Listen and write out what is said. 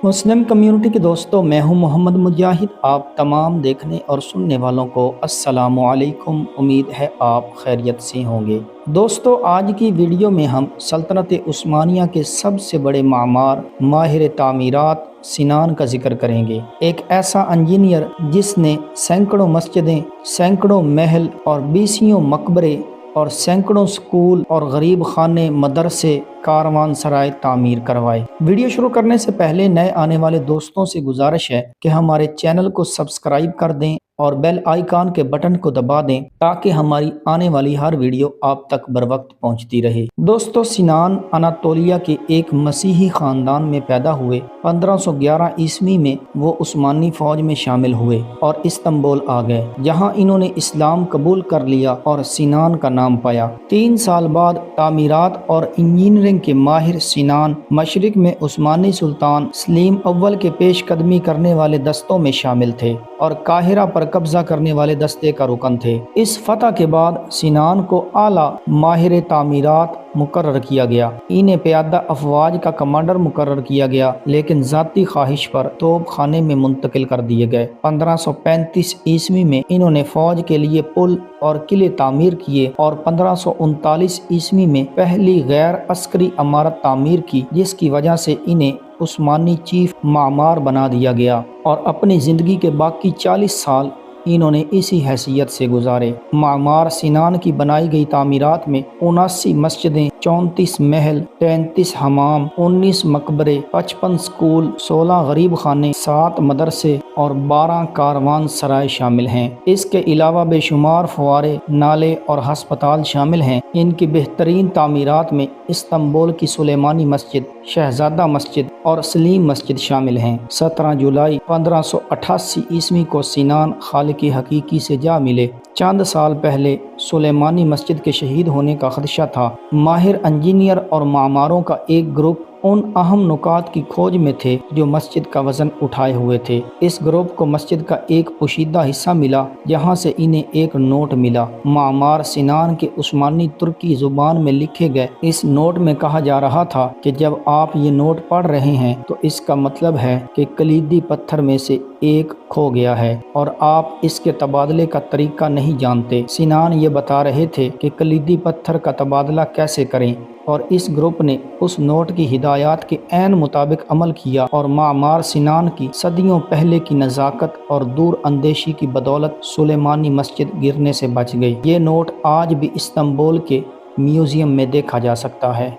مسلم community کے دوستوں، میں ہوں محمد مجاہد۔ آپ تمام دیکھنے اور سننے والوں کو السلام علیکم۔ امید ہے آپ خیریت سے ہوں گے۔ دوستو، آج کی ویڈیو میں ہم سلطنت عثمانیہ کے سب سے بڑے معمار، ماہر تعمیرات سنان کا ذکر کریں گے۔ ایک ایسا انجینئر جس نے سینکڑوں مسجدیں، سینکڑوں محل اور بیسیوں مقبرے اور سینکڑوں سکول اور غریب خانے، مدرسے، کاروان سرائے تعمیر کروائے۔ ویڈیو شروع کرنے سے پہلے نئے آنے والے دوستوں سے گزارش ہے کہ ہمارے چینل کو سبسکرائب کر دیں اور بیل آئیکن کے بٹن کو دبا دیں تاکہ ہماری آنے والی ہر ویڈیو آپ تک بر وقت پہنچتی رہے۔ دوستو، سنان اناطولیہ کے ایک مسیحی خاندان میں پیدا ہوئے۔ 1511 عیسوی میں وہ عثمانی فوج میں شامل ہوئے اور استنبول آ گئے، جہاں انہوں نے اسلام قبول کر لیا اور سنان کا نام پایا۔ 3 سال بعد تعمیرات اور انجینئرنگ کے ماہر سنان مشرق میں عثمانی سلطان سلیم اول کے پیش قدمی کرنے والے دستوں میں شامل تھے اور قاہرہ پر قبضہ کرنے والے دستے کا رکن تھے۔ اس فتح کے بعد سنان کو اعلیٰ ماہر تعمیرات مقرر کیا گیا۔ انہیں پیادہ افواج کا کمانڈر مقرر کیا گیا، لیکن ذاتی خواہش پر توپ خانے میں منتقل کر دیے گئے۔ 1535 عیسوی میں انہوں نے فوج کے لیے پل اور قلعے تعمیر کیے اور 1539 عیسوی میں پہلی غیر عسکری عمارت تعمیر کی، جس کی وجہ سے انہیں عثمانی چیف معمار بنا دیا گیا، اور اپنی زندگی کے باقی 40 سال انہوں نے اسی حیثیت سے گزارے۔ معمار سنان کی بنائی گئی تعمیرات میں 79 مسجدیں، 34 محل، 33 حمام، 19 مقبرے، 55 سکول، 16 غریب خانے، 7 مدرسے اور 12 کاروان سرائے شامل ہیں۔ اس کے علاوہ بے شمار فوارے، نالے اور ہسپتال شامل ہیں۔ ان کی بہترین تعمیرات میں استنبول کی سلیمانی مسجد، شہزادہ مسجد اور سلیم مسجد شامل ہیں۔ 17 جولائی 1588 عیسوی کو سنان خالق حقیقی سے جا ملے۔ چند سال پہلے سلیمانی مسجد کے شہید ہونے کا خدشہ تھا۔ ماہر انجینئر اور معماروں کا ایک گروپ ان اہم نکات کی کھوج میں تھے جو مسجد کا وزن اٹھائے ہوئے تھے۔ اس گروپ کو مسجد کا ایک پوشیدہ حصہ ملا، جہاں سے انہیں ایک نوٹ ملا۔ معمار سنان کے عثمانی ترکی زبان میں لکھے گئے اس نوٹ میں کہا جا رہا تھا کہ جب آپ یہ نوٹ پڑھ رہے ہیں تو اس کا مطلب ہے کہ کلیدی پتھر میں سے ایک کھو گیا ہے اور آپ اس کے تبادلے کا طریقہ نہیں جانتے۔ سنان یہ بتا رہے تھے کہ کلیدی پتھر کا تبادلہ کیسے کریں، اور اس گروپ نے اس نوٹ کی ہدایات کے عین مطابق عمل کیا اور معمار سنان کی صدیوں پہلے کی نزاکت اور دور اندیشی کی بدولت سلیمانی مسجد گرنے سے بچ گئی۔ یہ نوٹ آج بھی استنبول کے میوزیم میں دیکھا جا سکتا ہے۔